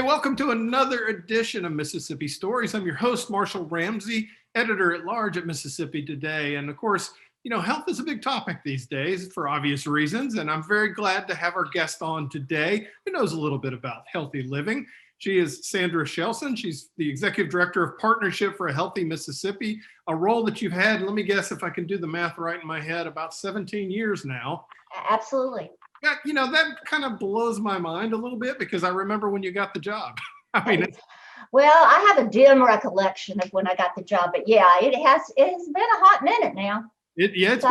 welcome to another edition of Mississippi Stories. I'm your host, Marshall Ramsey, editor-at-large at Mississippi Today. And of course, health is a big topic these days for obvious reasons. And I'm very glad to have our guest on today who knows a little bit about healthy living. She is Sandra Shelson. She's the executive director of Partnership for a Healthy Mississippi, a role that you've had, let me guess if I can do the math right in my head, about 17 years now. Absolutely. That kind of blows my mind a little bit because I remember when you got the job. Well, I have a dim recollection of when I got the job, but yeah, it has been a hot minute now. It's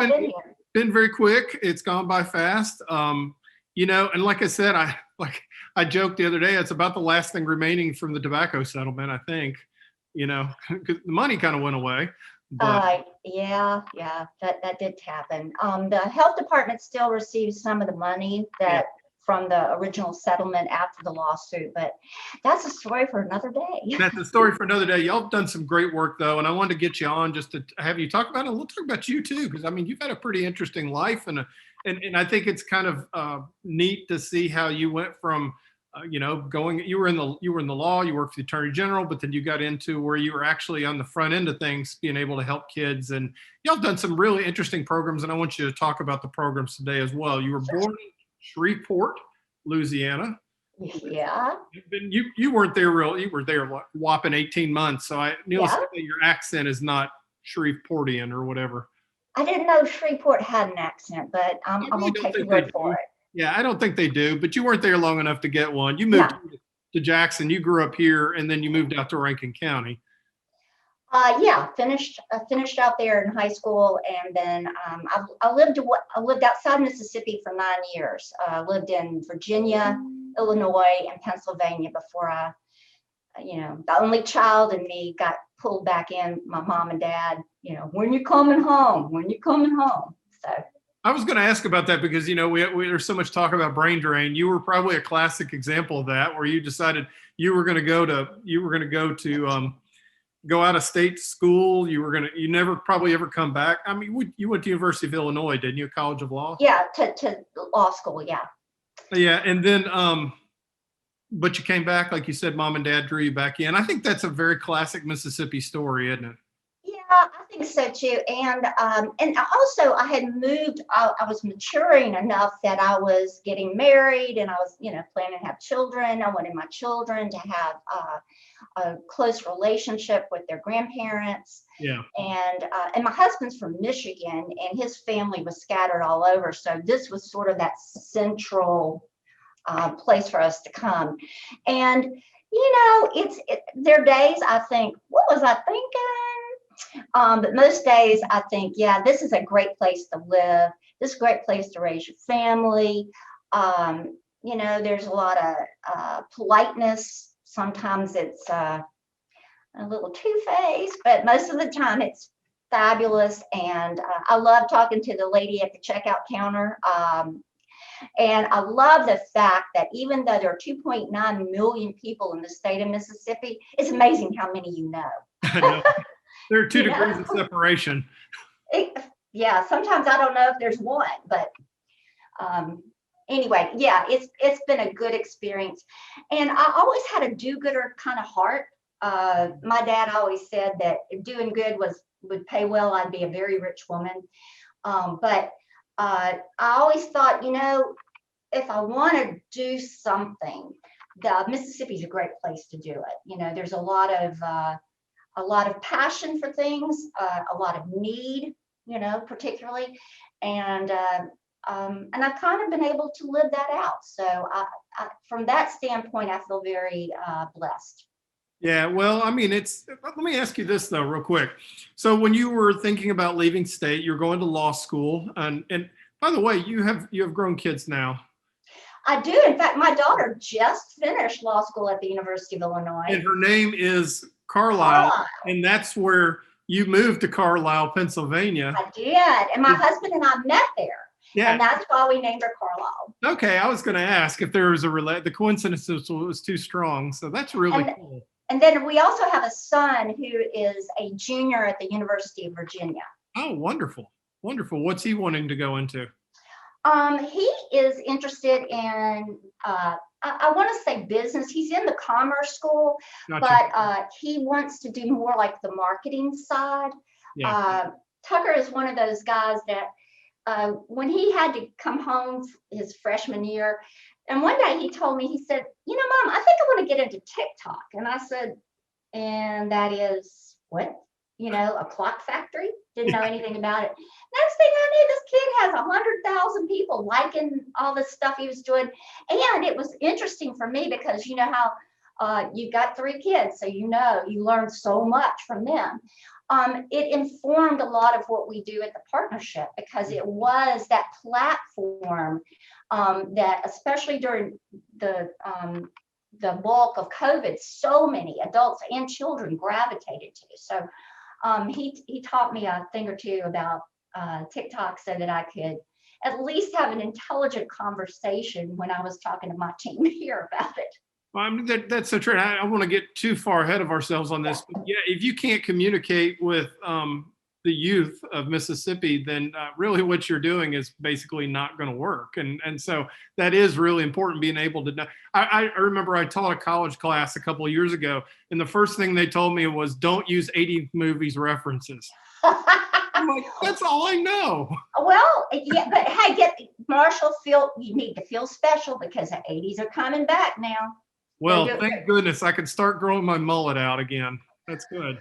been very quick. It's gone by fast. And like I said, I joked the other day, it's about the last thing remaining from the tobacco settlement, I think, because the money kind of went away. But That did happen. The health department still receives some of the money from the original settlement after the lawsuit, but that's a story for another day. That's a story for another day. Y'all have done some great work though, and I wanted to get you on just to have you talk about it. We'll talk about you too, because you've had a pretty interesting life, and I think it's kind of neat to see how you went from you were in the law, you worked for the attorney general, but then you got into where you were actually on the front end of things, being able to help kids. And y'all have done some really interesting programs, and I want you to talk about the programs today as well. You were born in Shreveport, Louisiana. Yeah. You weren't there you were there whopping 18 months. So needless to say, your accent is not Shreveportian or whatever. I didn't know Shreveport had an accent, but I'm going to take your word for it. Yeah, I don't think they do, but you weren't there long enough to get one. You moved to Jackson, you grew up here, and then you moved out to Rankin County. Finished out there in high school, and then I lived outside Mississippi for 9 years. I lived in Virginia, Illinois, and Pennsylvania before the only child in me got pulled back in. My mom and dad, when you coming home? When you coming home? So. I was going to ask about that because, there's so much talk about brain drain. You were probably a classic example of that, where you decided you were going to go out of state school. You never probably ever come back. You went to University of Illinois, didn't you? College of Law? Yeah, to law school. Yeah. Yeah. And then, but you came back, like you said, mom and dad drew you back in. I think that's a very classic Mississippi story, isn't it? Yeah, I think so too. And also I had moved, I was maturing enough that I was getting married, and I was, planning to have children. I wanted my children to have a close relationship with their grandparents. Yeah. And my husband's from Michigan, and his family was scattered all over. So this was sort of that central place for us to come. And, there are days I think, what was I thinking? But most days I think, this is a great place to live. This is a great place to raise your family. There's a lot of politeness. Sometimes it's a little two-faced, but most of the time it's fabulous. And I love talking to the lady at the checkout counter. And I love the fact that even though there are 2.9 million people in the state of Mississippi, it's amazing how many you know. I know. There are 2 degrees of separation. Sometimes I don't know if there's one, but anyway, it's been a good experience. And I always had a do-gooder kind of heart. My dad always said that if doing good would pay well, I'd be a very rich woman. But I always thought, if I want to do something, Mississippi's a great place to do it. There's a lot of passion for things, a lot of need, particularly, and I've kind of been able to live that out. So I from that standpoint, I feel very blessed. Yeah, well, let me ask you this though, real quick. So when you were thinking about leaving state, you're going to law school, and by the way, you have grown kids now. I do. In fact, my daughter just finished law school at the University of Illinois. And her name is Carlisle. And that's where you moved to Carlisle, Pennsylvania. I did. And my husband and I met there. Yeah. And that's why we named her Carlisle. Okay. I was going to ask if there was the coincidence was too strong. So that's really cool. And then we also have a son who is a junior at the University of Virginia. Oh, wonderful. Wonderful. What's he wanting to go into? He is interested in I want to say business. He's in the commerce school, Gotcha. but he wants to do more like the marketing side. Yeah. Tucker is one of those guys that when he had to come home his freshman year, and one day he told me, he said, you know, Mom, I think I want to get into TikTok. And I said, and that is what? You know, a clock factory? Didn't know anything about it. Next thing I knew, this kid has 100,000 people liking all the stuff he was doing. And it was interesting for me because you know how you got 3 kids, so you know, you learn so much from them. It informed a lot of what we do at the partnership because it was that platform that, especially during the bulk of COVID, so many adults and children gravitated to. So he taught me a thing or two about TikTok so that I could at least have an intelligent conversation when I was talking to my team here about it. Well, I mean, that's so true. I don't want to get too far ahead of ourselves on this, but yeah, if you can't communicate with the youth of Mississippi, then really what you're doing is basically not going to work. And so that is really important, being able to know. I remember I taught a college class a couple of years ago, and the first thing they told me was, don't use 80s movies references. I'm like, that's all I know. Well, yeah, but hey, Marshall, you need to feel special because the 80s are coming back now. Well, thank goodness I can start growing my mullet out again. That's good.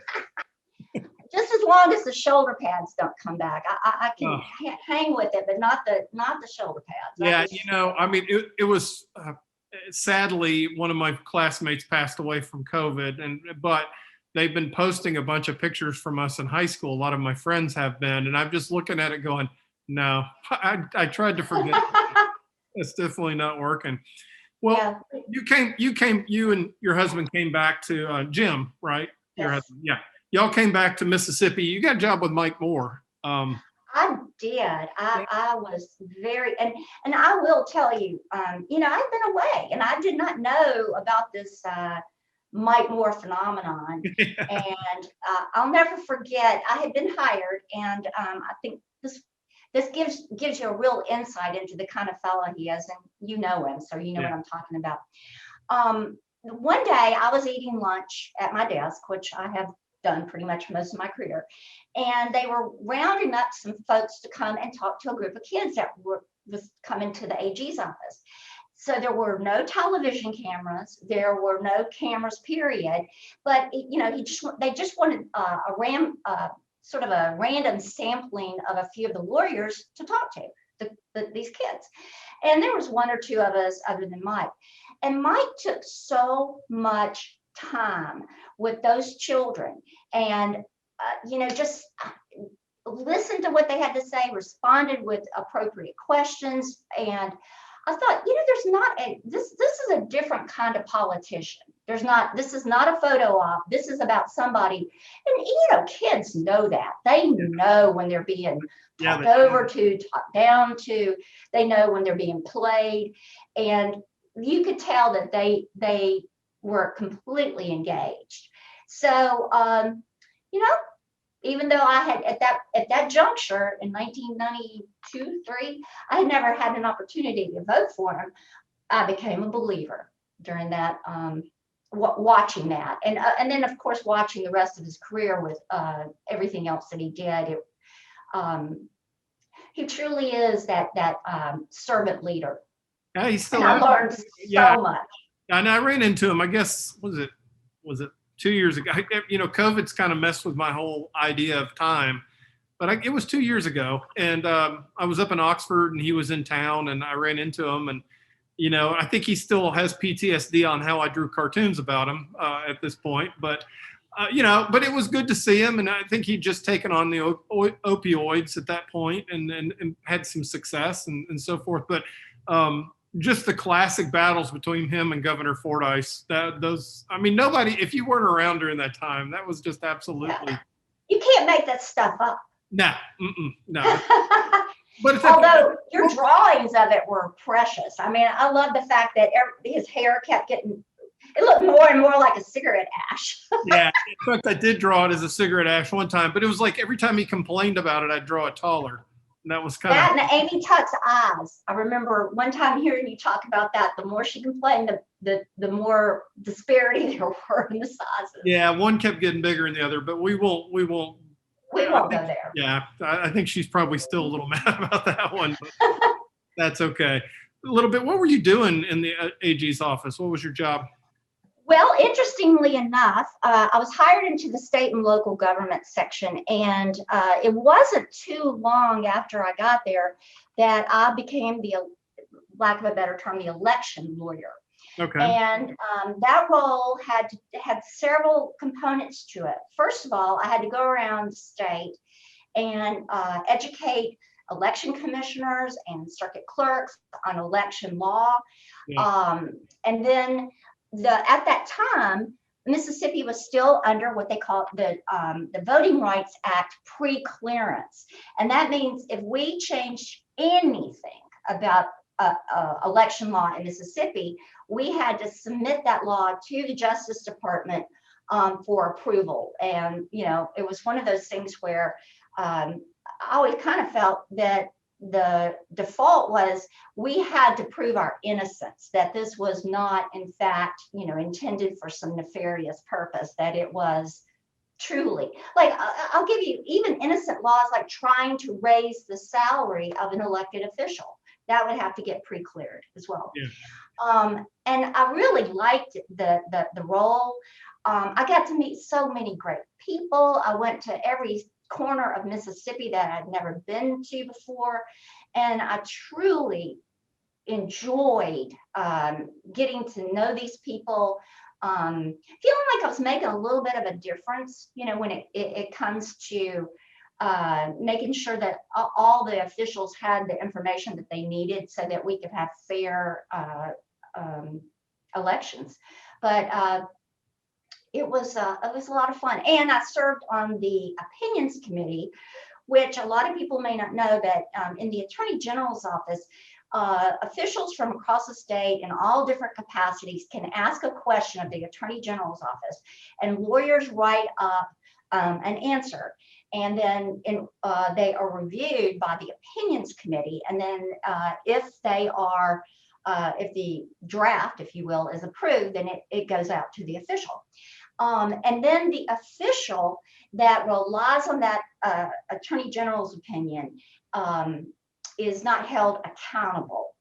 Just as long as the shoulder pads don't come back, I can hang with it, but not the shoulder pads. Yeah, you know, I mean, it was sadly one of my classmates passed away from COVID, but they've been posting a bunch of pictures from us in high school. A lot of my friends have been, and I'm just looking at it going, no, I tried to forget. It's definitely not working. Well, yeah. You and your husband came back to Jim, right? Yes. Your husband, yeah. Y'all came back to Mississippi. You got a job with Mike Moore. I did. I was very, and I will tell you, you know, I've been away and I did not know about this Mike Moore phenomenon. And I'll never forget, I had been hired, and I think this gives you a real insight into the kind of fellow he is, and you know him, so you know what I'm talking about. One day I was eating lunch at my desk, which I have done pretty much most of my career, and they were rounding up some folks to come and talk to a group of kids that was coming to the AG's office. So there were no television cameras, there were no cameras, period. But you know, they just wanted sort of a random sampling of a few of the lawyers to talk to these kids. And there was 1 or 2 of us other than Mike. And Mike took so much time with those children and, you know, just listened to what they had to say, responded with appropriate questions. And I thought, you know, this is a different kind of politician. This is not a photo op. This is about somebody. And, you know, kids know that. They know when they're being talked over to, talked down to. They know when they're being played. And you could tell that they were completely engaged. So, you know, even though I had at that juncture in 1992-3, I had never had an opportunity to vote for him. I became a believer during that, watching that, and then of course watching the rest of his career with everything else that he did. He truly is that servant leader. Yeah, he's still. And I learned so much. And I ran into him. I guess was it 2 years ago? You know, COVID's kind of messed with my whole idea of time, but it was 2 years ago, and I was up in Oxford, and he was in town, and I ran into him, and you know, I think he still has PTSD on how I drew cartoons about him at this point, but. You know, but it was good to see him, and I think he'd just taken on the opioids at that point and had some success and so forth. But just the classic battles between him and Governor Fordyce, I mean, nobody, if you weren't around during that time, that was just absolutely. Yeah. You can't make that stuff up. No. But although your drawings of it were precious. I mean, I love the fact that his hair kept getting. It looked more and more like a cigarette ash. Yeah, in fact, I did draw it as a cigarette ash one time, but it was like every time he complained about it, I'd draw it taller. That was kind of, That and Amy Tuck's eyes. I remember one time hearing you talk about that. The more she complained, the more disparity there were in the sizes. yeah, one kept getting bigger than the other, but we won't, We won't go there. yeah, I think she's probably still a little mad about that one, but that's okay. A little bit, what were you doing in the AG's office? What was your job? Well, interestingly enough, I was hired into the state and local government section, and it wasn't too long after I got there that I became the, lack of a better term, the election lawyer. Okay. And that role had several components to it. First of all, I had to go around the state and educate election commissioners and circuit clerks on election law. Yeah. And then at that time, Mississippi was still under what they call the Voting Rights Act pre-clearance. And that means if we changed anything about election law in Mississippi, we had to submit that law to the Justice Department for approval. And, you know, it was one of those things where I always kind of felt that the default was we had to prove our innocence, that this was not, in fact, you know, intended for some nefarious purpose, that it was truly, like, I'll give you even innocent laws like trying to raise the salary of an elected official. That would have to get pre-cleared as well. Yeah. And I really liked the role. I got to meet so many great people. I went to every corner of Mississippi that I'd never been to before. And I truly enjoyed getting to know these people, feeling like I was making a little bit of a difference, you know, when it comes to making sure that all the officials had the information that they needed so that we could have fair elections. But it was a lot of fun. And I served on the Opinions Committee, which a lot of people may not know that in the Attorney General's office, officials from across the state in all different capacities can ask a question of the Attorney General's office, and lawyers write up an answer. And then they are reviewed by the Opinions Committee. And then if the draft, if you will, is approved, then it goes out to the official. And then the official that relies on that Attorney General's opinion is not held accountable,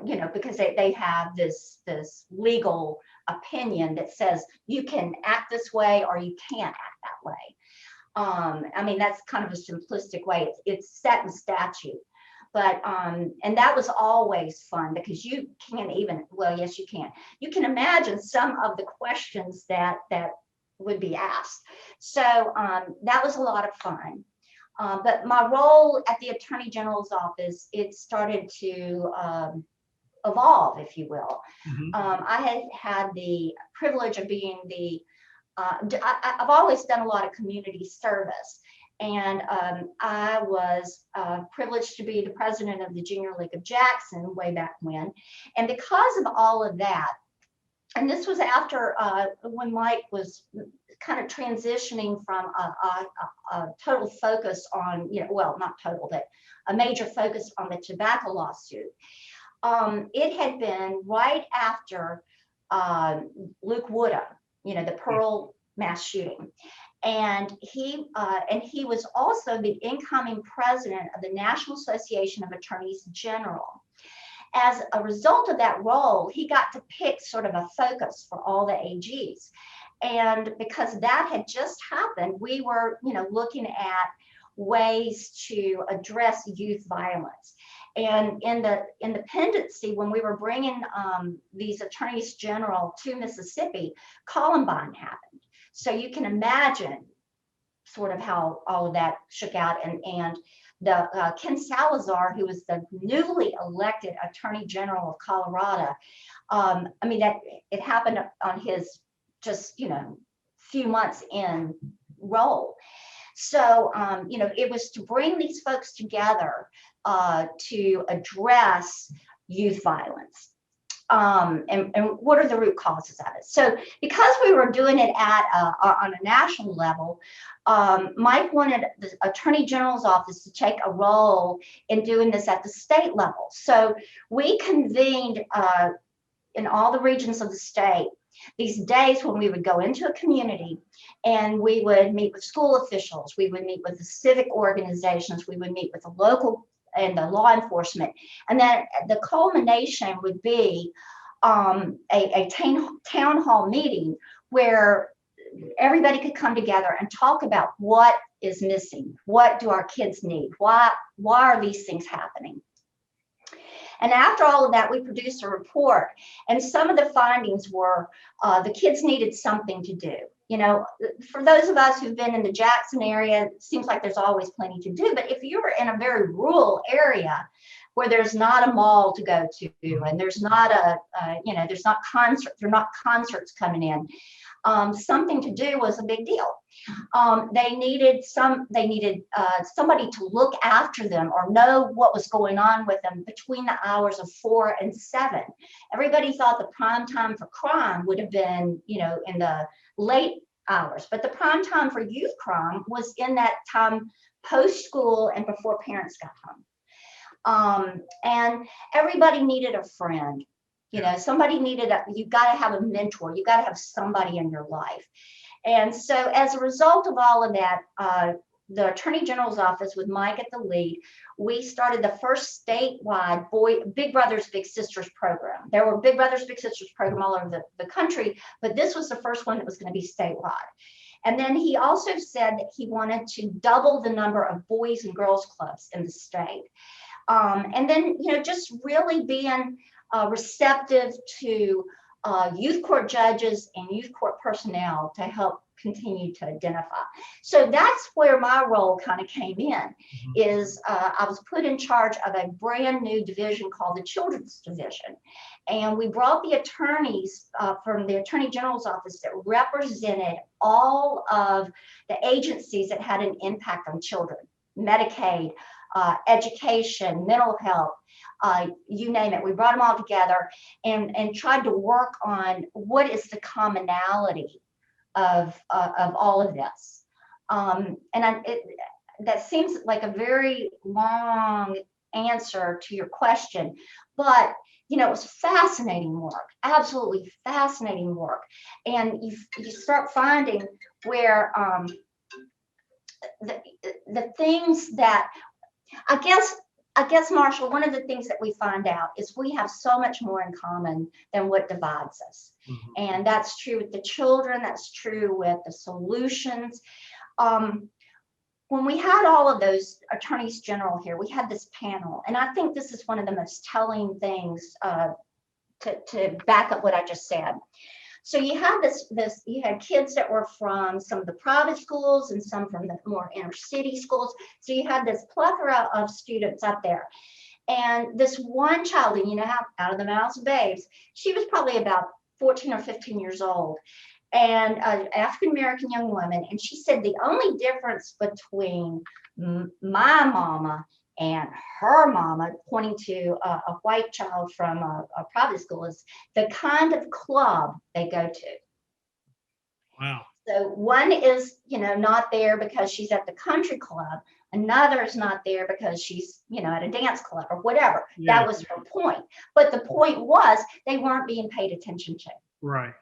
you know, because they have this legal opinion that says you can act this way or you can't act that way. I mean, that's kind of a simplistic way. It's set in statute. But, and that was always fun because you can't even, well, yes, you can. You can imagine some of the questions that would be asked. So that was a lot of fun. But my role at the Attorney General's office, it started to evolve, if you will. Mm-hmm. I had the privilege of being I've always done a lot of community service. And I was privileged to be the president of the Junior League of Jackson way back when. And because of all of that, and this was after when Mike was kind of transitioning from a total focus on, you know, well, not total, but a major focus on the tobacco lawsuit. It had been right after Luke Woodham, you know, the Pearl mass shooting. And he was also the incoming president of the National Association of Attorneys General. As a result of that role, he got to pick sort of a focus for all the AGs. And because that had just happened, we were, you know, looking at ways to address youth violence. And in the pendency, when we were bringing these attorneys general to Mississippi, Columbine happened. So you can imagine sort of how all of that shook out. And the Ken Salazar, who was the newly elected Attorney General of Colorado, I mean, that it happened on his just, you know, few months in role. So, you know, it was to bring these folks together to address youth violence. and what are the root causes of it. So because we were doing it on a national level, Mike wanted the Attorney General's office to take a role in doing this at the state level. So we convened in all the regions of the state these days when we would go into a community and we would meet with school officials, we would meet with the civic organizations, we would meet with the local and the law enforcement. And then the culmination would be a town hall meeting where everybody could come together and talk about what is missing, what do our kids need, why are these things happening. And after all of that, we produced a report. And some of the findings were the kids needed something to do. You know, for those of us who've been in the Jackson area, it seems like there's always plenty to do. But if you're in a very rural area where there's not a mall to go to, and there's not there's not concerts coming in, something to do was a big deal. They needed somebody to look after them or know what was going on with them between the hours of 4 and 7. Everybody thought the prime time for crime would have been, in the late hours, but the prime time for youth crime was in that time post school and before parents got home. And everybody needed a friend. Somebody you got to have a mentor. You got to have somebody in your life. And so as a result of all of that, the Attorney General's office with Mike at the lead, we started the first statewide Big Brothers Big Sisters program. There were Big Brothers Big Sisters program all over the country, but this was the first one that was going to be statewide. And then he also said that he wanted to double the number of boys and girls clubs in the state. And then, just really being receptive to youth court judges and youth court personnel to help continue to identify. So that's where my role kind of came in, is I was put in charge of a brand new division called the Children's Division. And we brought the attorneys from the Attorney General's office that represented all of the agencies that had an impact on children: Medicaid, education, mental health, you name it. We brought them all together and tried to work on what is the commonality of all of this. That seems like a very long answer to your question, but it was fascinating work, absolutely fascinating work. And you start finding where the things that I guess, Marshall, one of the things that we find out is we have so much more in common than what divides us. And that's true with the children. That's true with the solutions. When we had all of those attorneys general here, we had this panel. And I think this is one of the most telling things to back up what I just said. So you had you had kids that were from some of the private schools and some from the more inner city schools. So you had this plethora of students up there. And this one child, and out of the mouths of babes, she was probably about 14 or 15 years old, and an African-American young woman. And she said the only difference between my mama and her mama, pointing to a white child from a private school, is the kind of club they go to. Wow. So one is, not there because she's at the country club. Another is not there because she's, at a dance club or whatever. Yeah. That was her point. But the point was they weren't being paid attention to. Right.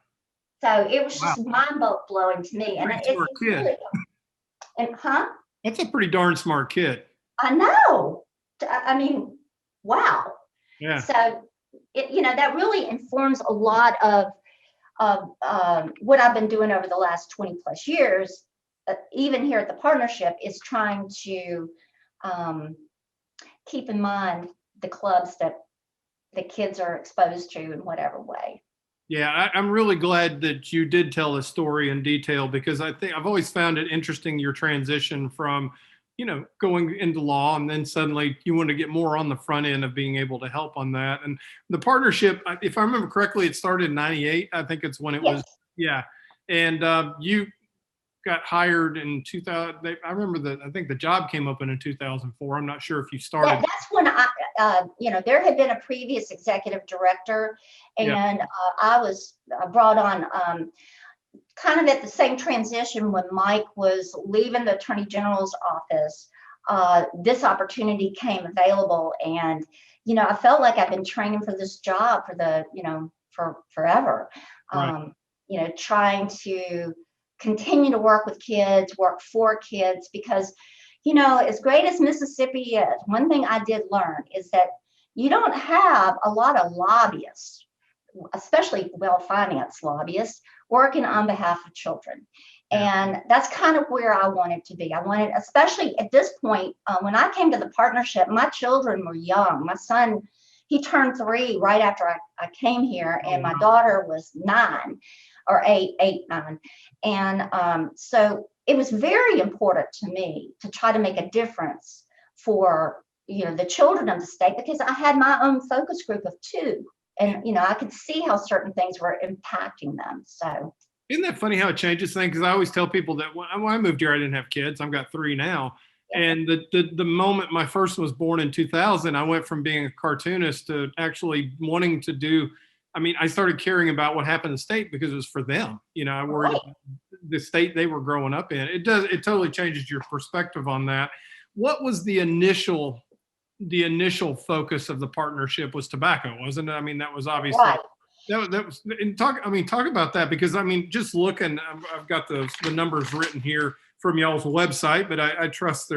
So it was just mind-blowing to me. And it's really, That's a pretty darn smart kid. I know. I mean, wow. Yeah. So, that really informs a lot of what I've been doing over the last 20 plus years, even here at the partnership, is trying to keep in mind the clubs that the kids are exposed to in whatever way. Yeah, I'm really glad that you did tell the story in detail, because I think I've always found it interesting, your transition from going into law, and then suddenly you want to get more on the front end of being able to help on that. And the partnership, if I remember correctly, it started in '98. I think it's when it was. Yeah. And you got hired in 2000. I remember I think the job came open in 2004. I'm not sure if you started. That's when there had been a previous executive director, Yeah. and I was brought on kind of at the same transition when Mike was leaving the Attorney General's office. This opportunity came available, and I felt like I've been training for this job for forever. Right. Trying to continue to work with kids, work for kids, because as great as Mississippi is, one thing I did learn is that you don't have a lot of lobbyists, especially well-financed lobbyists, working on behalf of children. And that's kind of where I wanted to be. I wanted, especially at this point, when I came to the partnership, my children were young. My son, he turned 3 right after I came here, and my daughter was 9 or 8, 9. And so it was very important to me to try to make a difference for, the children of the state, because I had my own focus group of 2. And, I could see how certain things were impacting them. So. Isn't that funny how it changes things? Because I always tell people that when I moved here, I didn't have kids. I've got 3 now. And the moment my first was born in 2000, I went from being a cartoonist to actually wanting to do. I started caring about what happened in the state because it was for them. I worried about the state they were growing up in. It totally changes your perspective on that. What was the initial focus of the partnership? Was tobacco, wasn't it? That was obviously. Right. That was, and talk about that, because just looking, I've got the numbers written here from y'all's website, but I trust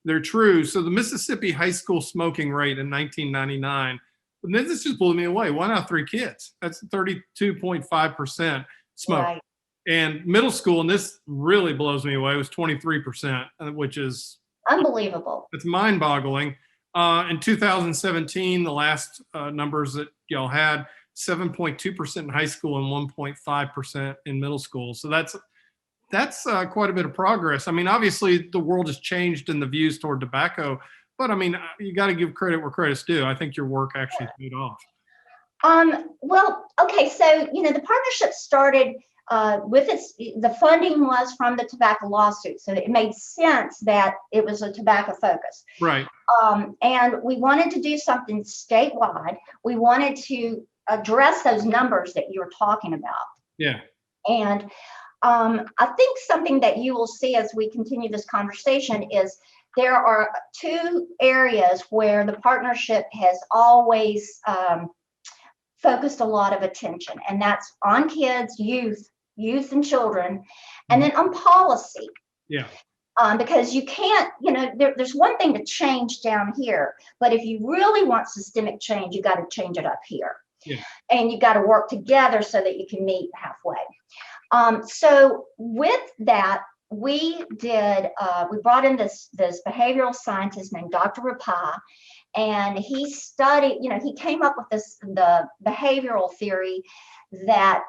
they're true. So the Mississippi high school smoking rate in 1999, and this just blew me away. 1 out of 3 kids. That's 32.5% smoke. Right. And middle school, and this really blows me away, was 23%, which is unbelievable. It's mind-boggling. In 2017, the last numbers that y'all had, 7.2% in high school and 1.5% in middle school. So that's quite a bit of progress. Obviously the world has changed in the views toward tobacco, but you got to give credit where credit's due. I think your work actually paid off. Well, okay. So, the partnership started the funding was from the tobacco lawsuit. So it made sense that it was a tobacco focus. Right. And we wanted to do something statewide. We wanted to address those numbers that you were talking about. Yeah. And I think something that you will see as we continue this conversation is there are 2 areas where the partnership has always focused a lot of attention, and that's on kids, youth and children, and then on policy. Yeah. Because you can't, there's one thing to change down here, but if you really want systemic change, you got to change it up here. Yeah. And you got to work together so that you can meet halfway. So with that, we brought in this behavioral scientist named Dr. Rapai, and he studied, he came up with the behavioral theory that,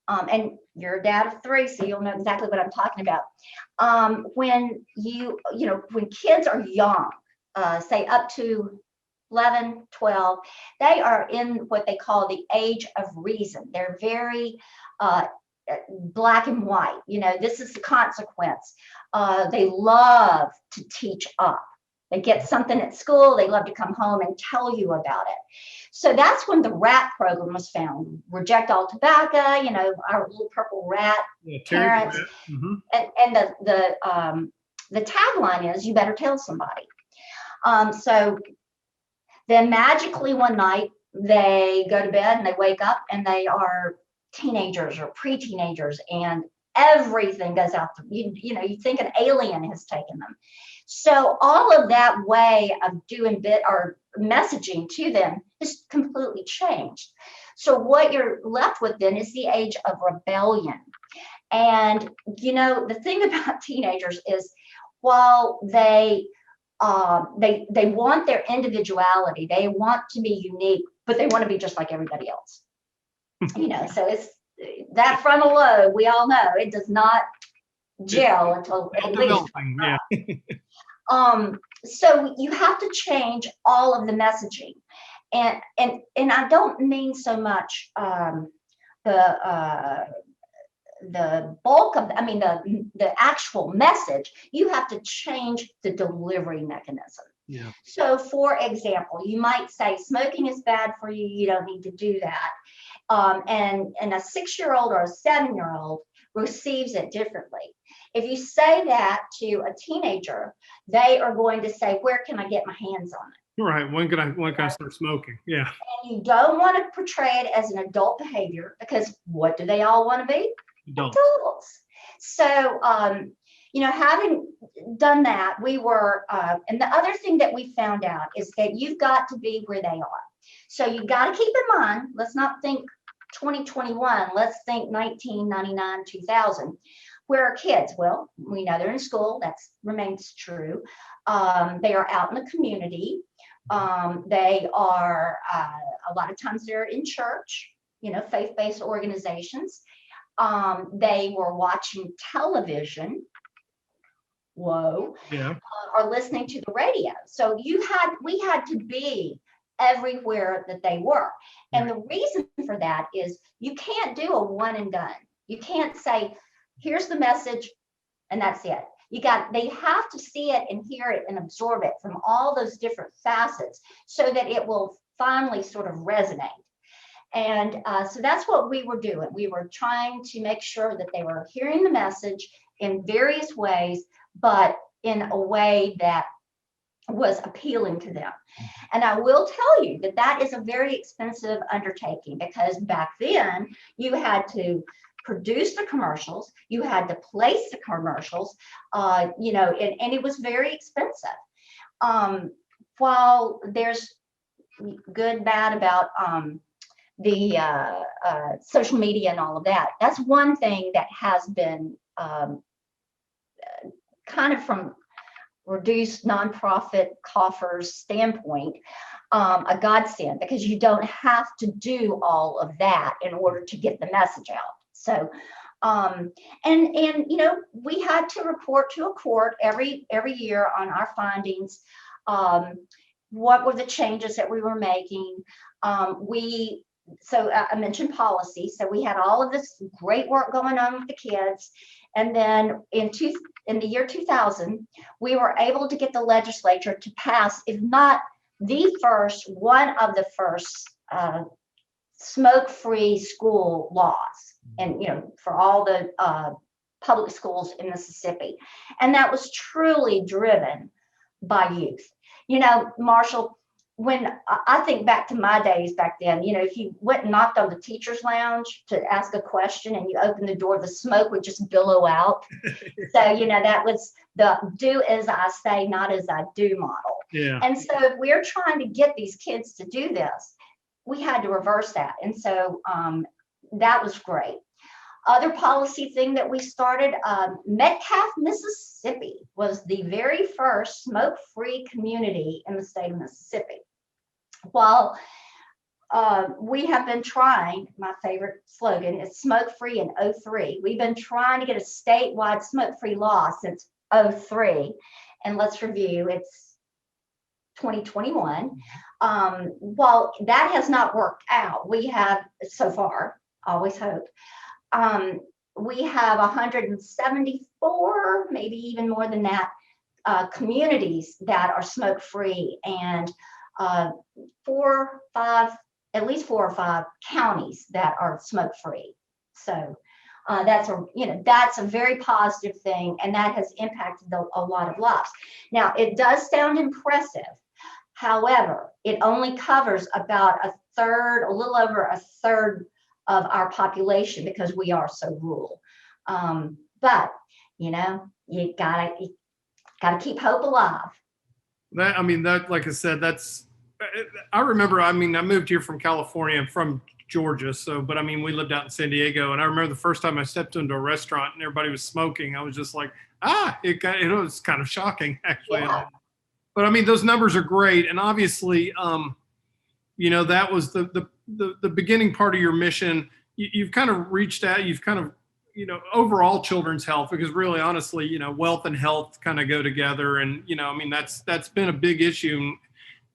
and you're a dad of 3, so you'll know exactly what I'm talking about. When when kids are young, say up to 11, 12, they are in what they call the age of reason. They're very black and white. This is the consequence. They love to teach up. They get something at school, they love to come home and tell you about it. So that's when the RAT program was found. Reject all tobacco, our little purple rat parents. Mm-hmm. And the tagline is, you better tell somebody. So then magically one night they go to bed and they wake up and they are teenagers or pre-teenagers, and everything goes out. You think an alien has taken them. So all of that way of doing or messaging to them is completely changed. So what you're left with then is the age of rebellion. And the thing about teenagers is, while they want their individuality, they want to be unique, but they want to be just like everybody else. So it's that frontal lobe, we all know it does not gel until at least. Yeah. So you have to change all of the messaging, and I don't mean so much the bulk of, the actual message. You have to change the delivery mechanism. Yeah. So, for example, you might say smoking is bad for you. You don't need to do that. And a 6-year-old or a 7-year-old receives it differently. If you say that to a teenager, they are going to say, "Where can I get my hands on it?" Right. When can I start smoking? Yeah. And you don't want to portray it as an adult behavior, because what do they all want to be? Adults. Adults. So, having done that, we were, and the other thing that we found out is that you've got to be where they are. So you got to keep in mind, let's not think 2021, let's think 1999, 2000. Where are kids? Well, we know they're in school. That remains true. They are out in the community. They are, a lot of times they're in church, faith-based organizations. They were watching television. Whoa. Yeah. Or listening to the radio. So we had to be everywhere that they were. And the reason for that is you can't do a one and done. You can't say, here's the message and that's it. They have to see it and hear it and absorb it from all those different facets so that it will finally sort of resonate. And so that's what we were doing. We were trying to make sure that they were hearing the message in various ways, but in a way that was appealing to them. And I will tell you that is a very expensive undertaking, because back then you had to produce the commercials, you had to place the commercials, and it was very expensive. While there's good, bad about the social media and all of that, that's one thing that has been kind of from reduced nonprofit coffers standpoint, a godsend, because you don't have to do all of that in order to get the message out. So, we had to report to a court every year on our findings. What were the changes that we were making? So I mentioned policy. So we had all of this great work going on with the kids. And then in the year 2000, we were able to get the legislature to pass, if not the first, one of the first smoke-free school laws, and for all the public schools in Mississippi. And that was truly driven by youth. Marshall, when I think back to my days back then, if you went and knocked on the teacher's lounge to ask a question and you opened the door, the smoke would just billow out. So, that was the do as I say, not as I do model. Yeah. And so if we're trying to get these kids to do this, we had to reverse that. And so that was great. Other policy thing that we started, Metcalfe, Mississippi was the very first smoke-free community in the state of Mississippi. While we have been trying, my favorite slogan is smoke-free in 2003. We've been trying to get a statewide smoke-free law since 2003. And let's review, it's 2021. While that has not worked out, we have so far, always hope, we have 174, maybe even more than that, communities that are smoke-free, and at least 4 or 5 counties that are smoke-free. So that's a very positive thing, and that has impacted a lot of lives. Now, it does sound impressive. However, it only covers about a little over a third of our population, because we are so rural. But you gotta keep hope alive. That, like I said, I remember, I moved here from California. I'm from Georgia. So, but we lived out in San Diego, and I remember the first time I stepped into a restaurant and everybody was smoking, I was just like, it was kind of shocking, actually. Yeah. But those numbers are great. And obviously, that was the beginning part of your mission. You've kind of reached out, you've kind of, overall children's health, because really, honestly, wealth and health kind of go together. And, that's been a big issue.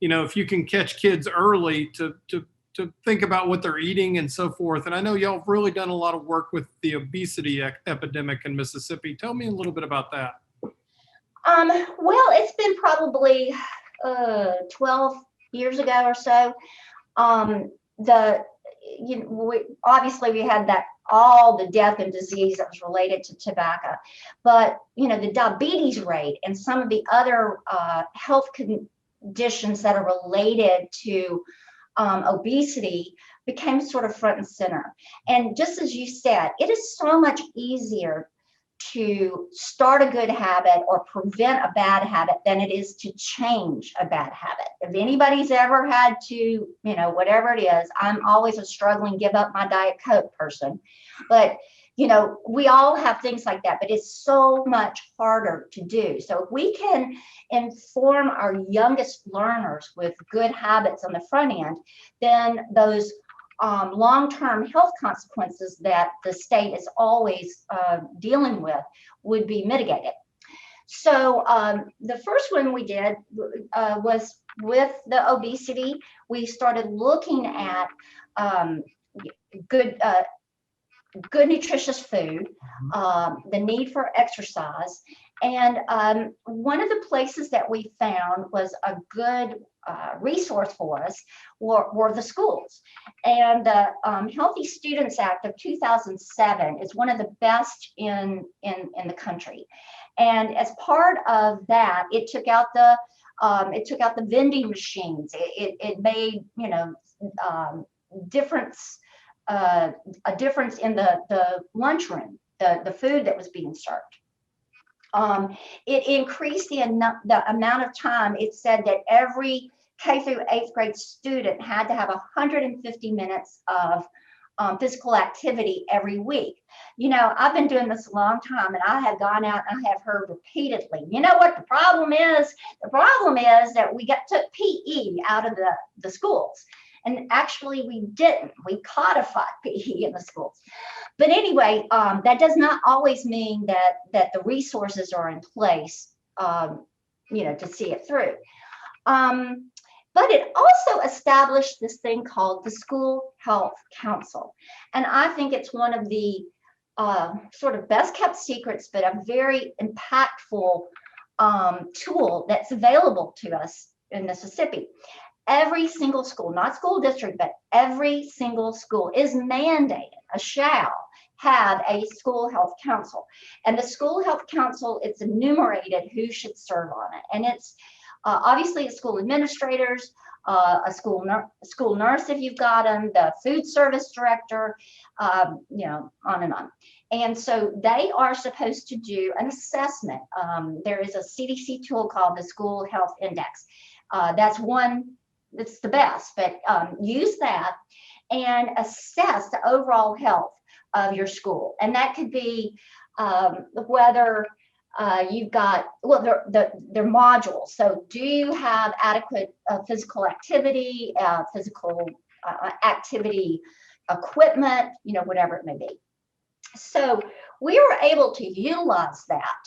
If you can catch kids early to think about what they're eating and so forth. And I know y'all have really done a lot of work with the obesity epidemic in Mississippi. Tell me a little bit about that. Well, it's been probably 12 years ago or so. The obviously we had that all the death and disease that was related to tobacco, but the diabetes rate and some of the other health conditions that are related to obesity became sort of front and center. And just as you said, it is so much easier to start a good habit or prevent a bad habit than it is to change a bad habit. If anybody's ever had to, whatever it is, I'm always a struggling give up my Diet Coke person. But, we all have things like that, but it's so much harder to do. So if we can inform our youngest learners with good habits on the front end, then those long-term health consequences that the state is always dealing with would be mitigated. So the first one we did was with the obesity. We started looking at good nutritious food, the need for exercise. And one of the places that we found was a good resource for us were the schools. And the Healthy Students Act of 2007 is one of the best in the country. And as part of that, it took out the vending machines. It made a difference in the lunchroom, the food that was being served. It increased the amount of time. It said that every K through 8th grade student had to have 150 minutes of physical activity every week. I've been doing this a long time, and I have gone out and I have heard repeatedly, what the problem is? The problem is that we took PE out of the schools. And actually we didn't. We codified PE in the schools. But anyway, that does not always mean that the resources are in place, to see it through. But it also established this thing called the School Health Council. And I think it's one of the sort of best kept secrets, but a very impactful tool that's available to us in Mississippi. Every single school, not school district, but every single school is mandated, shall have a school health council. And the school health council, it's enumerated who should serve on it. And it's obviously school administrators, a school nurse if you've got them, the food service director, on and on. And so they are supposed to do an assessment. There is a CDC tool called the School Health Index. That's one. It's the best, but use that and assess the overall health of your school. And that could be whether you've got, they're modules. So do you have adequate physical activity, activity equipment, whatever it may be. So we were able to utilize that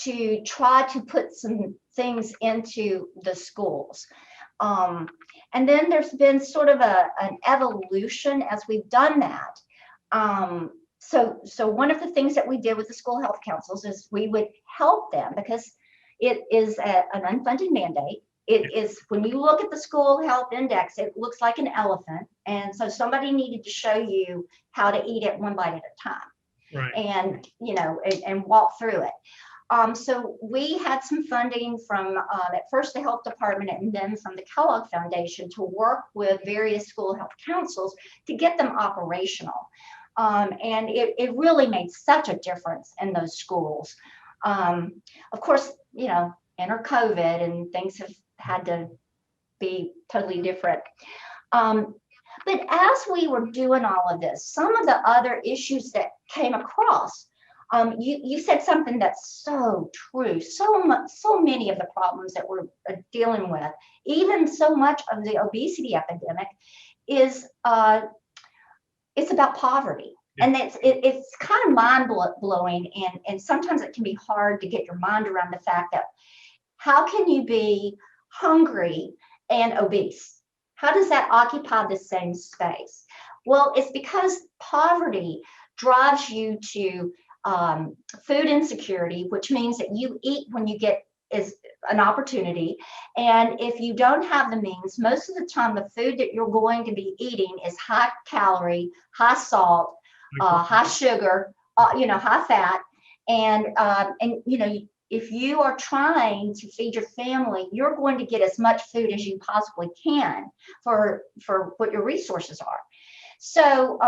to try to put some things into the schools. And then there's been sort of an evolution as we've done that. So one of the things that we did with the school health councils is we would help them because it is an unfunded mandate. It is, when you look at the school health index, it looks like an elephant. And so somebody needed to show you how to eat it one bite at a time. Right. And, and walk through it. So we had some funding from at first the health department and then from the Kellogg Foundation to work with various school health councils to get them operational. And it really made such a difference in those schools. Of course, enter COVID and things have had to be totally different. But as we were doing all of this, some of the other issues that came across, you said something that's so true. So many of the problems that we're dealing with, even so much of the obesity epidemic, is it's about poverty. Yeah. And it's kind of mind blowing, and sometimes it can be hard to get your mind around the fact that how can you be hungry and obese? How does that occupy the same space? Well, it's because poverty drives you to food insecurity, which means that you eat when you get as an opportunity. And if you don't have the means, most of the time, the food that you're going to be eating is high calorie, high salt, high sugar, high fat. And if you are trying to feed your family, you're going to get as much food as you possibly can for what your resources are. So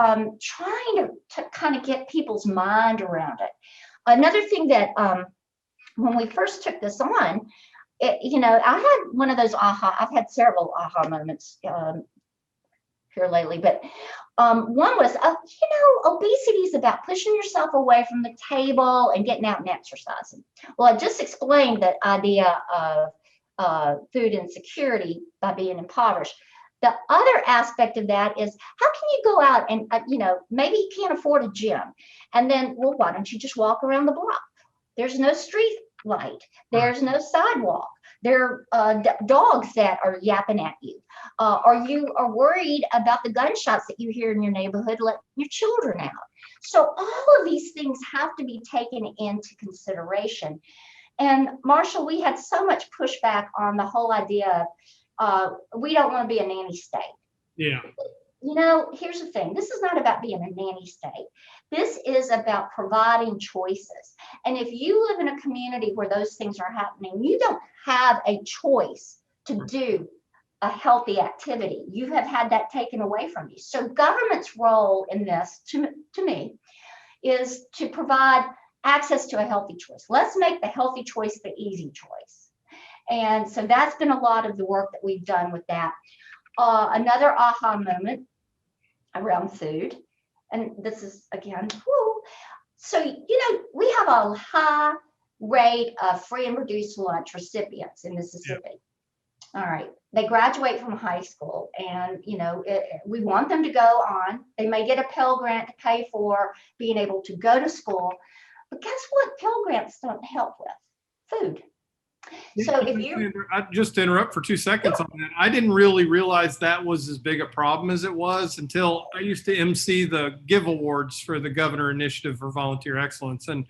trying to kind of get people's mind around it. Another thing that when we first took this on, I had one of those I've had several aha moments here lately, but one was, obesity is about pushing yourself away from the table and getting out and exercising. Well, I just explained that idea of food insecurity by being impoverished. The other aspect of that is, how can you go out and, maybe you can't afford a gym. And then, well, why don't you just walk around the block? There's no street light. There's no sidewalk. There are dogs that are yapping at you. Or you are worried about the gunshots that you hear in your neighborhood, letting your children out. So all of these things have to be taken into consideration. And Marshall, we had so much pushback on the whole idea of we don't want to be a nanny state. Yeah. Here's the thing. This is not about being a nanny state. This is about providing choices. And if you live in a community where those things are happening, you don't have a choice to do a healthy activity. You have had that taken away from you. So government's role in this, to me, is to provide access to a healthy choice. Let's make the healthy choice the easy choice. And so that's been a lot of the work that we've done with that. Another aha moment around food, and this is again, so we have a high rate of free and reduced lunch recipients in Mississippi. All right, they graduate from high school, and we want them to go on. They may get a Pell Grant to pay for being able to go to school, but guess what? Pell Grants don't help with food. So if you, just to interrupt for 2 seconds on that, I didn't really realize that was as big a problem as it was until I used to MC the Give Awards for the Governor Initiative for Volunteer Excellence. And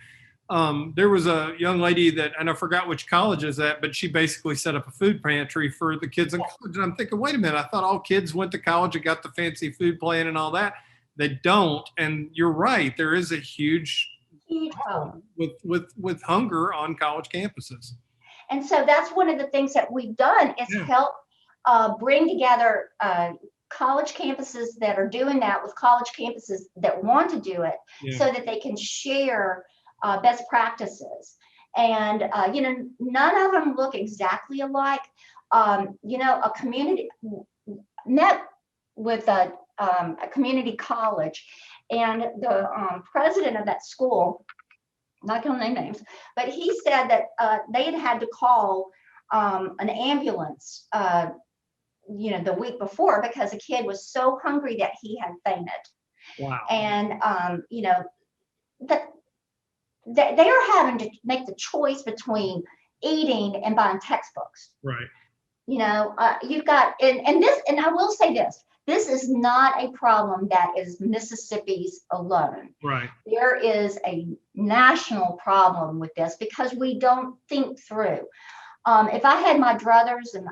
there was a young lady and I forgot which college is that, but she basically set up a food pantry for the kids in college. And I'm thinking, wait a minute, I thought all kids went to college and got the fancy food plan and all that. They don't. And you're right. There is a huge problem with hunger on college campuses. And so that's one of the things that we've done is help bring together college campuses that are doing that with college campuses that want to do it so that they can share best practices. And, none of them look exactly alike. A community met with a community college, and the president of that school, not going to name names, but he said that they had to call an ambulance, the week before because a kid was so hungry that he had fainted. Wow. And, that they are having to make the choice between eating and buying textbooks. Right. You've got, and I will say this is not a problem that is Mississippi's alone. Right. There is a national problem with this because we don't think through. If I had my druthers and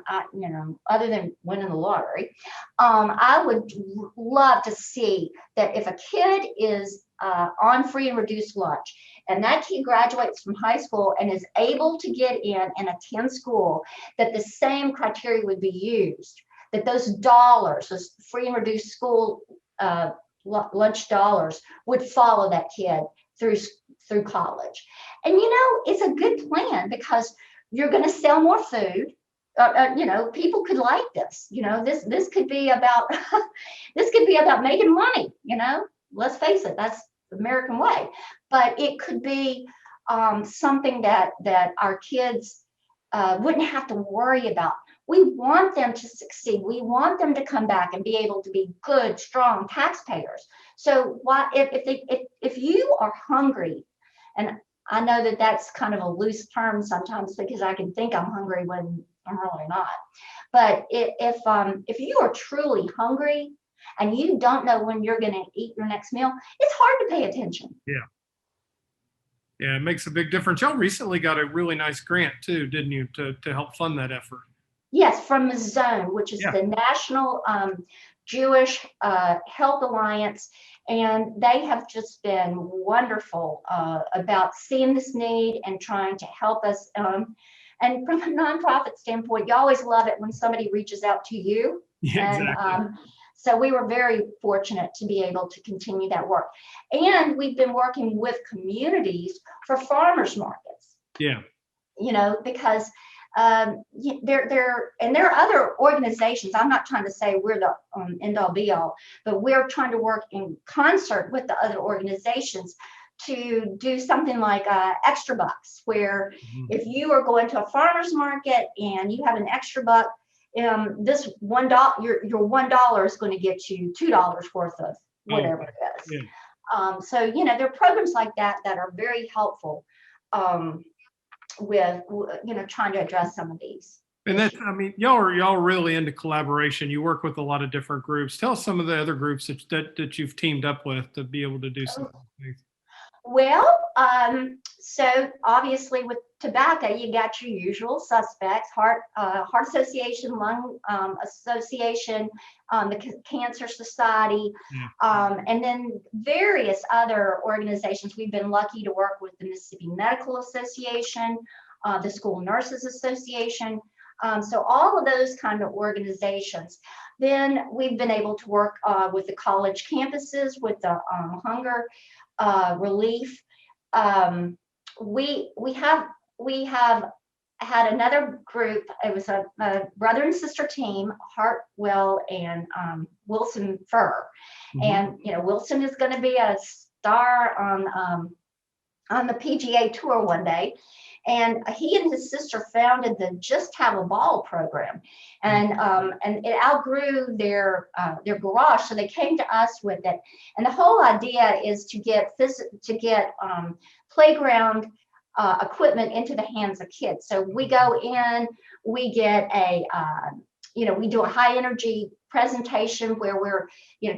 other than winning the lottery, I would love to see that if a kid is on free and reduced lunch, and that kid graduates from high school and is able to get in and attend school, that the same criteria would be used. That those dollars, those free and reduced school lunch dollars, would follow that kid through college. And it's a good plan because you're going to sell more food. People could like this. This could be about making money. Let's face it, that's the American way. But it could be something that our kids wouldn't have to worry about. We want them to succeed. We want them to come back and be able to be good, strong taxpayers. So if you are hungry, and I know that that's kind of a loose term sometimes because I can think I'm hungry when I'm really not. But if you are truly hungry and you don't know when you're going to eat your next meal, it's hard to pay attention. Yeah. Yeah, it makes a big difference. Y'all recently got a really nice grant too, didn't you, to help fund that effort? Yes, from the Zone, which is Yeah. the National Jewish Health Alliance. And they have just been wonderful about seeing this need and trying to help us. And from a nonprofit standpoint, you always love it when somebody reaches out to you. Yeah, And exactly. so we were very fortunate to be able to continue that work. And we've been working with communities for farmers markets. Yeah. Because there are other organizations. I'm not trying to say we're the end all be all, but we're trying to work in concert with the other organizations to do something like extra bucks, where if you are going to a farmer's market and you have an extra buck, this $1, your $1 is going to get you $2 worth of whatever it is. Yeah. So there are programs like that that are very helpful. With trying to address some of these. And that's, I mean, y'all are really into collaboration. You work with a lot of different groups. Tell us some of the other groups that you've teamed up with to be able to do some things. Well, so obviously with tobacco, you got your usual suspects: Heart Association, Lung Association, the Cancer Society, and then various other organizations. We've been lucky to work with the Mississippi Medical Association, the School Nurses Association. So all of those kind of organizations. Then we've been able to work with the college campuses, with the hunger relief. We have had another group. It was a brother and sister team, Hartwell and Wilson Furr. And Wilson is going to be a star on the PGA Tour one day. And he and his sister founded the Just Have a Ball program, and it outgrew their garage, so they came to us with it. And the whole idea is to get playground equipment into the hands of kids. So we go in, we get we do a high energy presentation where we're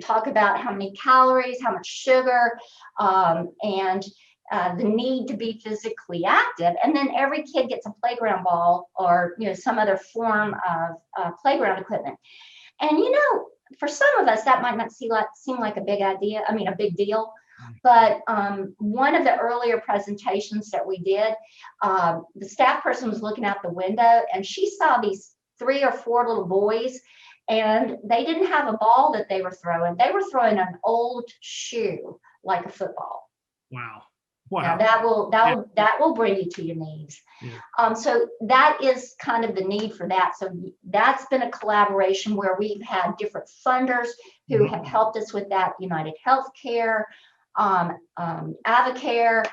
talk about how many calories, how much sugar, and the need to be physically active. And then every kid gets a playground ball or some other form of playground equipment. And for some of us that might not seem like a big deal. But one of the earlier presentations that we did, the staff person was looking out the window and she saw these 3 or 4 little boys, and they didn't have a ball that they were throwing. They were throwing an old shoe like a football. Wow. Now that will bring you to your knees. Yeah. So that is kind of the need for that. So that's been a collaboration where we've had different funders who have helped us with that: United Healthcare, Avocare,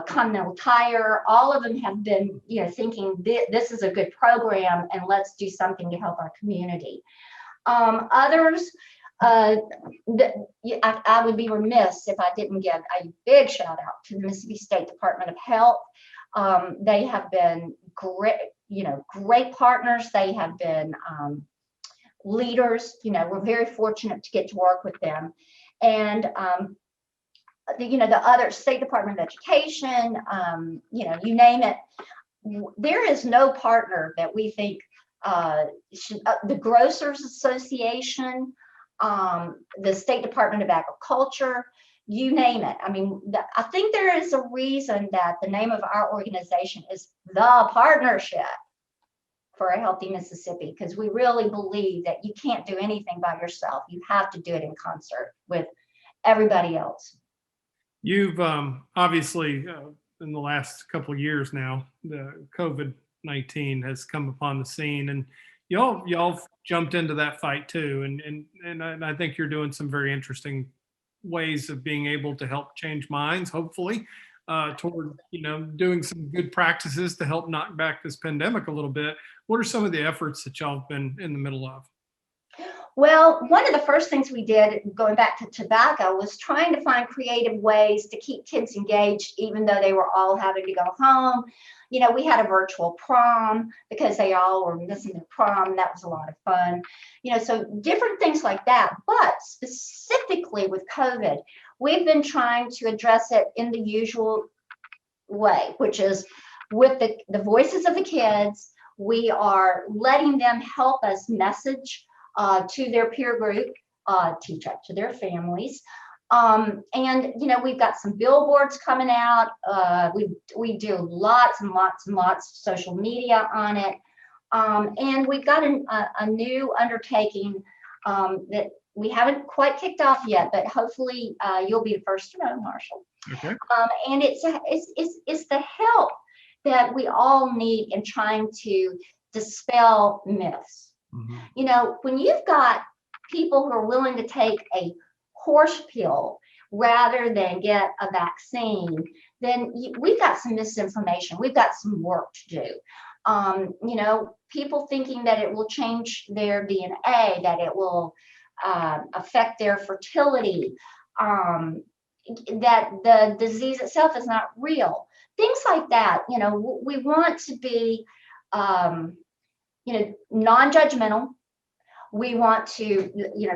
Continental Tire. All of them have been thinking this is a good program and let's do something to help our community. Others, I would be remiss if I didn't give a big shout out to the Mississippi State Department of Health. They have been great partners. They have been leaders. We're very fortunate to get to work with them. And the other State Department of Education, you name it. There is no partner that we think should, the Grocers Association, the State Department of Agriculture, you name it. I mean, I think there is a reason that the name of our organization is the Partnership for a Healthy Mississippi, because we really believe that you can't do anything by yourself. You have to do it in concert with everybody else. You've obviously in the last couple of years now, the COVID-19 has come upon the scene, and y'all jumped into that fight too, and I think you're doing some very interesting ways of being able to help change minds, hopefully, toward doing some good practices to help knock back this pandemic a little bit. What are some of the efforts that y'all have been in the middle of? Well, one of the first things we did, going back to tobacco, was trying to find creative ways to keep kids engaged, even though they were all having to go home. We had a virtual prom because they all were missing their prom. That was a lot of fun. So different things like that. But specifically with COVID, we've been trying to address it in the usual way, which is with the voices of the kids. We are letting them help us message to their peer group, teach up to their families. And we've got some billboards coming out. We do lots and lots and lots of social media on it. And we've got a new undertaking that we haven't quite kicked off yet, but hopefully you'll be the first to know, Marshall. Okay. And it's the help that we all need in trying to dispel myths. Mm-hmm. When you've got people who are willing to take a horse pill rather than get a vaccine, then we've got some misinformation. We've got some work to do. People thinking that it will change their DNA, that it will affect their fertility, that the disease itself is not real. Things like that. We want to be, non-judgmental. We want to,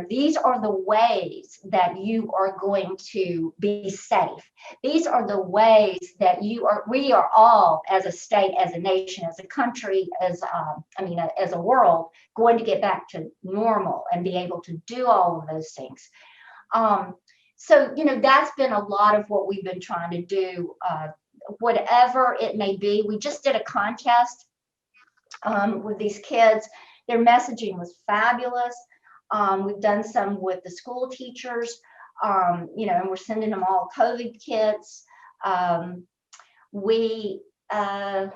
these are the ways that you are going to be safe. These are the ways that we are all, as a state, as a nation, as a country, as a world, going to get back to normal and be able to do all of those things. So, that's been a lot of what we've been trying to do, whatever it may be. We just did a contest with these kids. Their messaging was fabulous. We've done some with the school teachers, and we're sending them all COVID kits. One of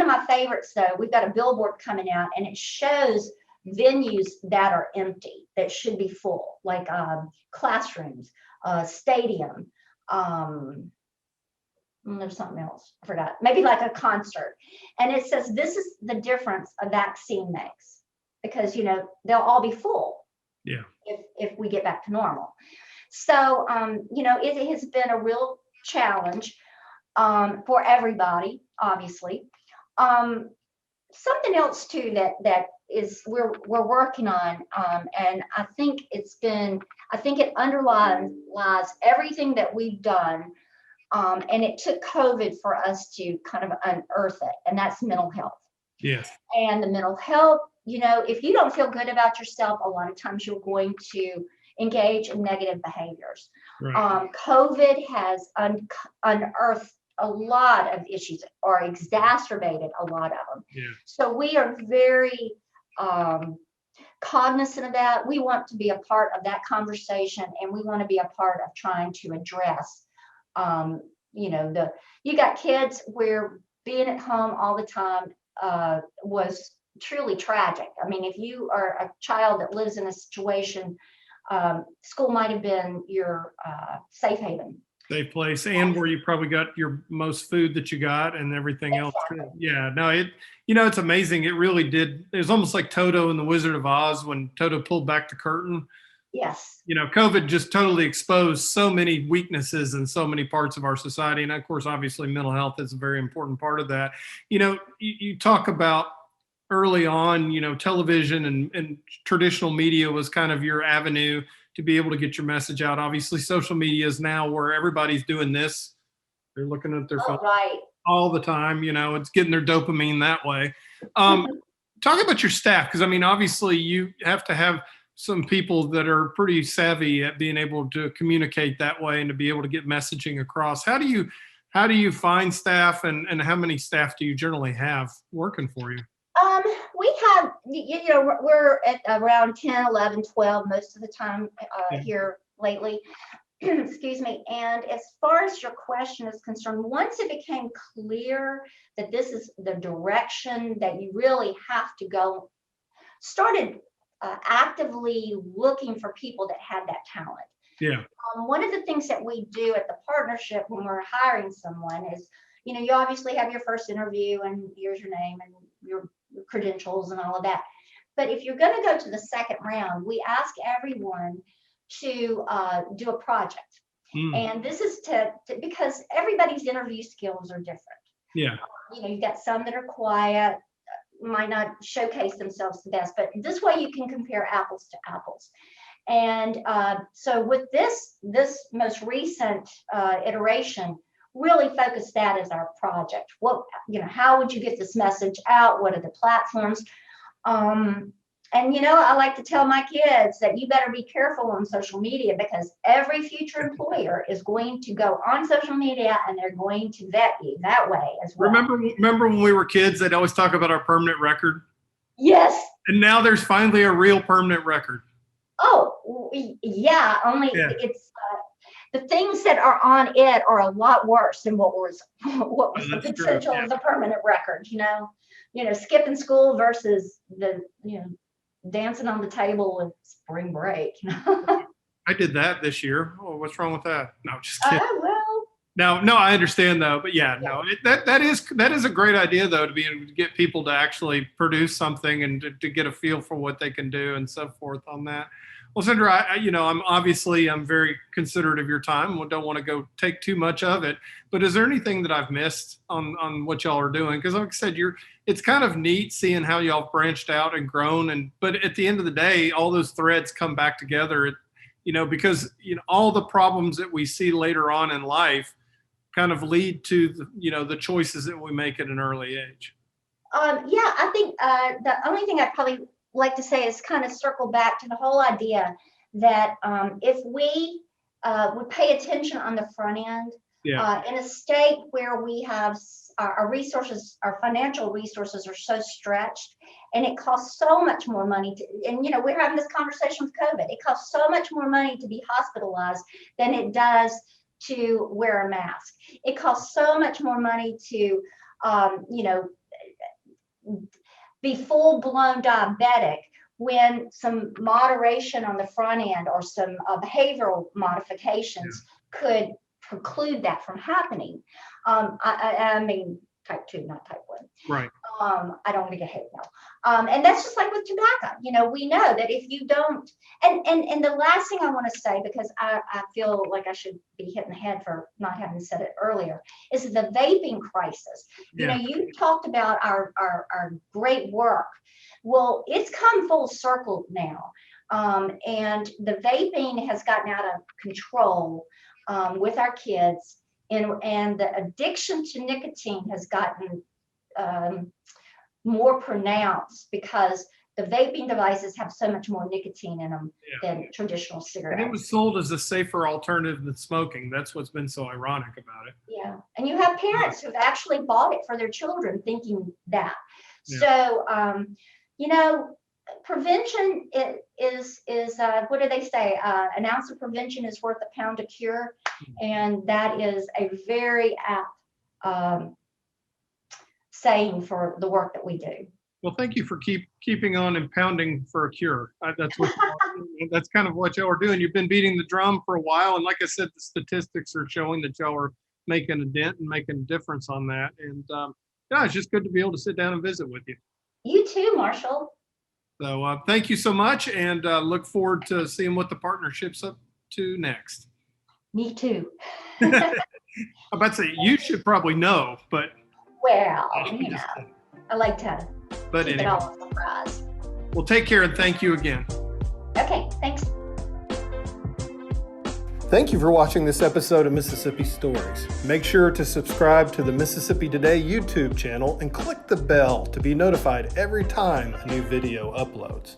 my favorites, though, we've got a billboard coming out, and it shows venues that are empty, that should be full, like classrooms, stadium. There's something else, I forgot, maybe like a concert. And it says, this is the difference a vaccine makes, because, they'll all be full. Yeah. If we get back to normal. So, it has been a real challenge for everybody, obviously. Something else too that is we're working on, and I think it underlies everything that we've done. And it took COVID for us to kind of unearth it, and that's mental health. Yes. And the mental health, if you don't feel good about yourself, a lot of times you're going to engage in negative behaviors. Right. COVID has unearthed a lot of issues, or exacerbated a lot of them. Yeah. So we are very cognizant of that. We want to be a part of that conversation, and we want to be a part of trying to address you got kids where being at home all the time was truly tragic. I mean, if you are a child that lives in a situation, school might have been your safe haven. Safe place, and where you probably got your most food that you got and everything else. Yeah, no, it's amazing. It really did. It was almost like Toto and the Wizard of Oz when Toto pulled back the curtain. Yes. COVID just totally exposed so many weaknesses in so many parts of our society. And of course, obviously, mental health is a very important part of that. You talk about early on, television and traditional media was kind of your avenue to be able to get your message out. Obviously, social media is now where everybody's doing this. They're looking at their phone all the time. It's getting their dopamine that way. Talk about your staff, because obviously you have to have some people that are pretty savvy at being able to communicate that way and to be able to get messaging across. How do you find staff, and how many staff do you generally have working for you? We have, we're at around 10, 11, 12 most of the time here lately. Excuse me. And as far as your question is concerned, once it became clear that this is the direction that you really have to go, started actively looking for people that had that talent. Yeah. One of the things that we do at the partnership when we're hiring someone is, you obviously have your first interview, and here's your name and your credentials and all of that. But if you're going to go to the second round, we ask everyone to do a project. And this is because everybody's interview skills are different. Yeah. You've got some that are quiet, might not showcase themselves the best, but this way you can compare apples to apples. And so with this most recent iteration, really focused that as our project. What, how would you get this message out? What are the platforms? And, I like to tell my kids that you better be careful on social media, because every future employer is going to go on social media and they're going to vet you that way as well. Remember when we were kids, they'd always talk about our permanent record? Yes. And now there's finally a real permanent record. Oh, yeah. Only it's the things that are on it are a lot worse than what was the potential of the permanent record. Skipping school versus the dancing on the table with spring break. I did that this year. Oh, what's wrong with that? No, just kidding. Well. No, I understand though, but no, that is a great idea though, to be able to get people to actually produce something and to get a feel for what they can do and so forth on that. Well, Sandra, I'm very considerate of your time. Don't want to go take too much of it, but is there anything that I've missed on what y'all are doing? Because like I said, it's kind of neat seeing how y'all branched out and grown, but at the end of the day, all those threads come back together, because all the problems that we see later on in life kind of lead to the choices that we make at an early age. I think the only thing I'd probably like to say is kind of circle back to the whole idea that if we would pay attention on the front end, in a state where we have our resources, our financial resources are so stretched, and it costs so much more money and we're having this conversation with COVID. It costs so much more money to be hospitalized than it does to wear a mask. It costs so much more money to, be full-blown diabetic, when some moderation on the front end or some behavioral modifications could preclude that from happening. I mean, type 2, not type 1. Right. I don't want to get hate now. And that's just like with tobacco. We know that if you don't, and the last thing I want to say, because I feel like I should be hit in the head for not having said it earlier, is the vaping crisis. You talked about our great work. Well, it's come full circle now. And the vaping has gotten out of control with our kids. And the addiction to nicotine has gotten more pronounced because the vaping devices have so much more nicotine in them than traditional cigarettes. And it was sold as a safer alternative than smoking. That's what's been so ironic about it. Yeah, and you have parents who've actually bought it for their children thinking that. So, prevention is what do they say? An ounce of prevention is worth a pound of cure, and that is a very apt saying for the work that we do. Well, thank you for keeping on and pounding for a cure. That's kind of what y'all are doing. You've been beating the drum for a while, and like I said, the statistics are showing that y'all are making a dent and making a difference on that. And it's just good to be able to sit down and visit with you. You too, Marshall. So thank you so much, and look forward to seeing what the partnership's up to next. Me too. I'm about to say, you should probably know, but. Well, I like to keep anyway. it all a surprise. Well, take care and thank you again. Okay, thanks. Thank you for watching this episode of Mississippi Stories. Make sure to subscribe to the Mississippi Today YouTube channel and click the bell to be notified every time a new video uploads.